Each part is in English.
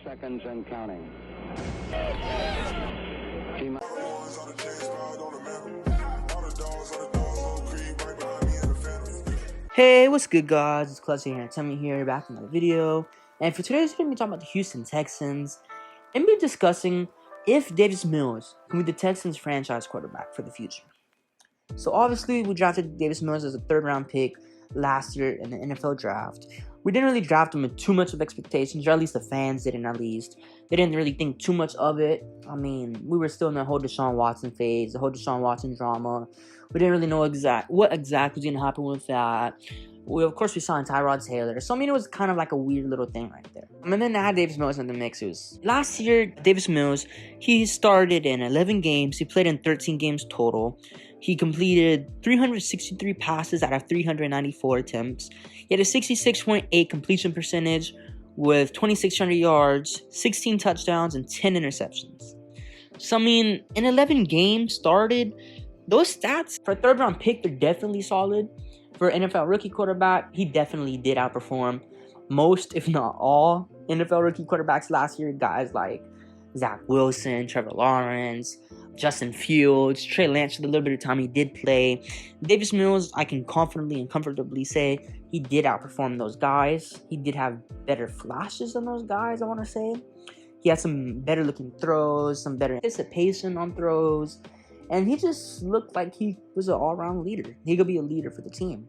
30 seconds and counting. Hey, what's good, guys? It's Clutch here, and Essam here, back in another video. And for today's video, we're going to be talking about the Houston Texans and be discussing if Davis Mills can be the Texans franchise quarterback for the future. So obviously, we drafted Davis Mills as a third-round pick last year in the NFL draft. We didn't really draft him with too much of expectations, or at least the fans didn't. At least they didn't really think too much of it. I mean, we were still in the whole Deshaun Watson phase, the whole Deshaun Watson drama. We didn't really know what exactly was going to happen with that. Of course, we signed Tyrod Taylor. So, I mean, it was kind of like a weird little thing right there. And then I had Davis Mills in the mix. Last year, Davis Mills, he started in 11 games. He played in 13 games total. He completed 363 passes out of 394 attempts. He had a 66.8 completion percentage with 2,600 yards, 16 touchdowns, and 10 interceptions. So, I mean, in 11 games started, those stats for a third-round pick, they're definitely solid. For an NFL rookie quarterback, he definitely did outperform most, if not all, NFL rookie quarterbacks last year. Guys like Zach Wilson, Trevor Lawrence, Justin Fields, Trey Lance, the little bit of time he did play. Davis Mills, I can confidently and comfortably say he did outperform those guys. He did have better flashes than those guys, I want to say. He had some better looking throws, some better anticipation on throws. And he just looked like he was an all-around leader. He could be a leader for the team.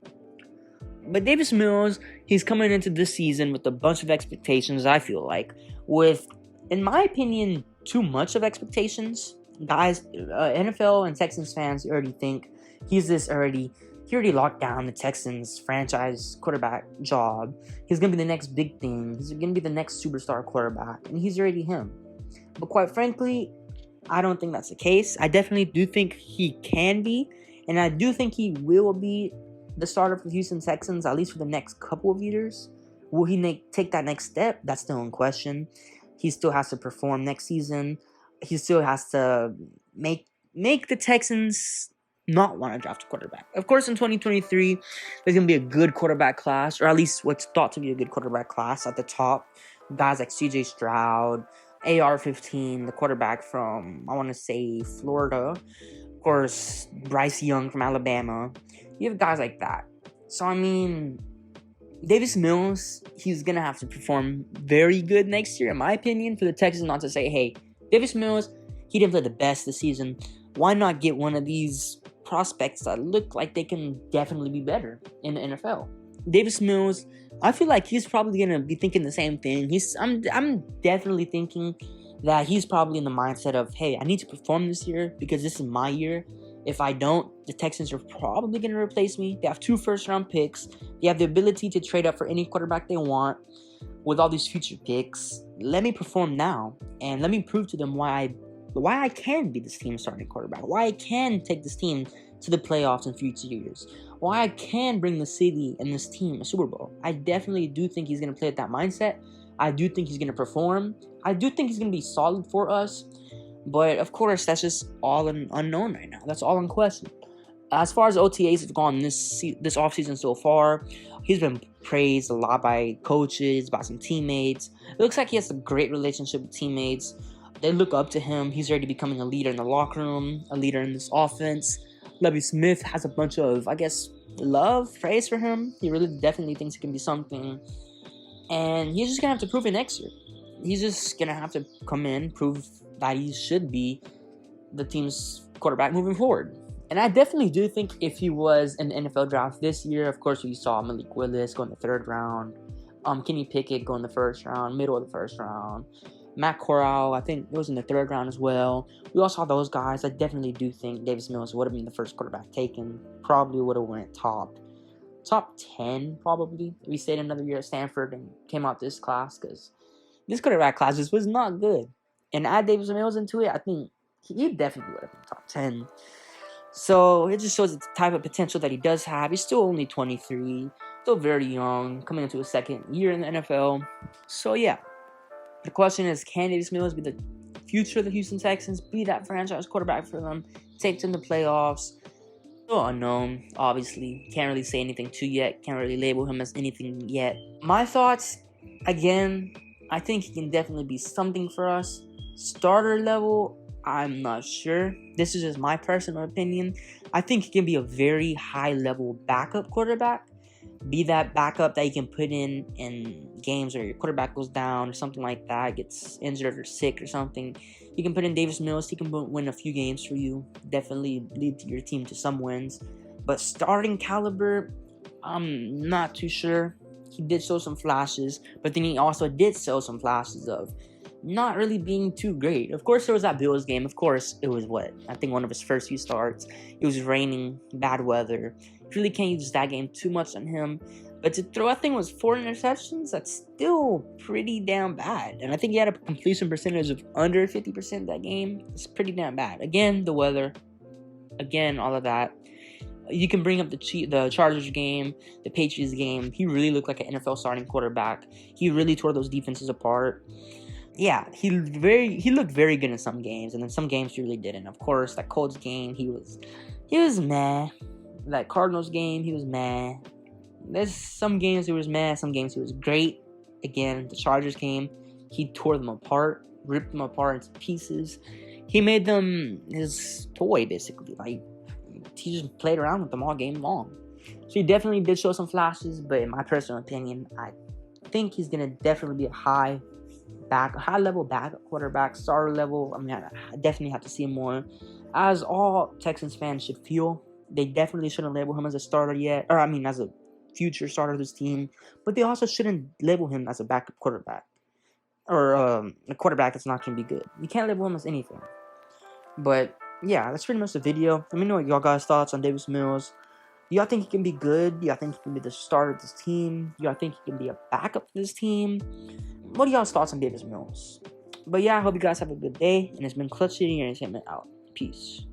But Davis Mills, he's coming into this season with a bunch of expectations, I feel like. With, in my opinion, too much of expectations. Guys, NFL and Texans fans already think he already locked down the Texans franchise quarterback job. He's going to be the next big thing. He's going to be the next superstar quarterback. And he's already him. But quite frankly, I don't think that's the case. I definitely do think he can be, and I do think he will be the starter for the Houston Texans, at least for the next couple of years. Will he take that next step? That's still in question. He still has to perform next season. He still has to make the Texans not want to draft a quarterback. Of course, in 2023, there's going to be a good quarterback class, or at least what's thought to be a good quarterback class at the top. Guys like CJ Stroud, AR-15, the quarterback from, I want to say, Florida. Of course, Bryce Young from Alabama. You have guys like that. So, I mean, Davis Mills, he's going to have to perform very good next year, in my opinion, for the Texans not to say, hey, Davis Mills, he didn't play the best this season. Why not get one of these prospects that look like they can definitely be better in the NFL? Davis Mills, I feel like he's probably gonna be thinking the same thing. I'm definitely thinking that he's probably in the mindset of, hey, I need to perform this year because this is my year. If I don't, the Texans are probably gonna replace me. They have 2 first-round picks. They have the ability to trade up for any quarterback they want with all these future picks. Let me perform now, and let me prove to them why I can be this team's starting quarterback. Why I can take this team to the playoffs in future years. Why I can bring the city and this team a Super Bowl. I definitely do think he's going to play at that mindset. I do think he's going to perform. I do think he's going to be solid for us. But, of course, that's just all unknown right now. That's all in question. As far as OTAs have gone this offseason so far, he's been praised a lot by coaches, by some teammates. It looks like he has a great relationship with teammates. They look up to him. He's already becoming a leader in the locker room, a leader in this offense. Lovie Smith has a bunch of, I guess, praise for him. He really definitely thinks he can be something. And he's just going to have to prove it next year. He's just going to have to come in, prove that he should be the team's quarterback moving forward. And I definitely do think if he was in the NFL draft this year, of course, we saw Malik Willis go in the 3rd round. Kenny Pickett go in the 1st round, middle of the 1st round. Matt Corral, I think it was in the 3rd round as well. We all saw those guys. I definitely do think Davis Mills would have been the first quarterback taken. Probably would have went top 10, probably. If we stayed another year at Stanford and came out this class, because this quarterback class just was not good. And add Davis Mills into it, I think he definitely would have been top 10. So it just shows the type of potential that he does have. He's still only 23, still very young, coming into his 2nd year in the NFL. So yeah. The question is, can Davis Mills be the future of the Houston Texans, be that franchise quarterback for them, take them to playoffs? Still unknown, obviously. Can't really say anything yet. Can't really label him as anything yet. My thoughts, again, I think he can definitely be something for us. Starter level, I'm not sure. This is just my personal opinion. I think he can be a very high level backup quarterback. Be that backup that you can put in games where your quarterback goes down or something like that, gets injured or sick or something. You can put in Davis Mills. He can win a few games for you. Definitely lead your team to some wins. But starting caliber, I'm not too sure. He did show some flashes, but then he also did show some flashes of not really being too great. Of course, there was that Bills game. Of course, it was I think one of his first few starts. It was raining, bad weather. Really can't use that game too much on him. But to throw, I think it was 4 interceptions. That's still pretty damn bad. And I think he had a completion percentage of under 50% that game. It's pretty damn bad. Again, the weather. Again, all of that. You can bring up the Chargers game, the Patriots game. He really looked like an NFL starting quarterback. He really tore those defenses apart. Yeah, he looked very good in some games, and then some games he really didn't. Of course, that Colts game, he was meh. That Cardinals game, he was meh. There's some games he was meh, some games he was great. Again, the Chargers game, he tore them apart, ripped them apart into pieces. He made them his toy, basically. Like, he just played around with them all game long. So he definitely did show some flashes, but in my personal opinion, I think he's gonna definitely be a high level backup quarterback, starter level. I mean, I definitely have to see him more. As all Texans fans should feel, they definitely shouldn't label him as a starter yet, or I mean, as a future starter of this team. But they also shouldn't label him as a backup quarterback, or a quarterback that's not gonna be good. You can't label him as anything. But yeah, that's pretty much the video. Let me know what y'all guys' thoughts on Davis Mills. Do y'all think he can be good? Do y'all think he can be the starter of this team? Do y'all think he can be a backup to this team? What are y'all's thoughts on Davis Mills? But yeah, I hope you guys have a good day. And it's been Clutch City Entertainment out. Peace.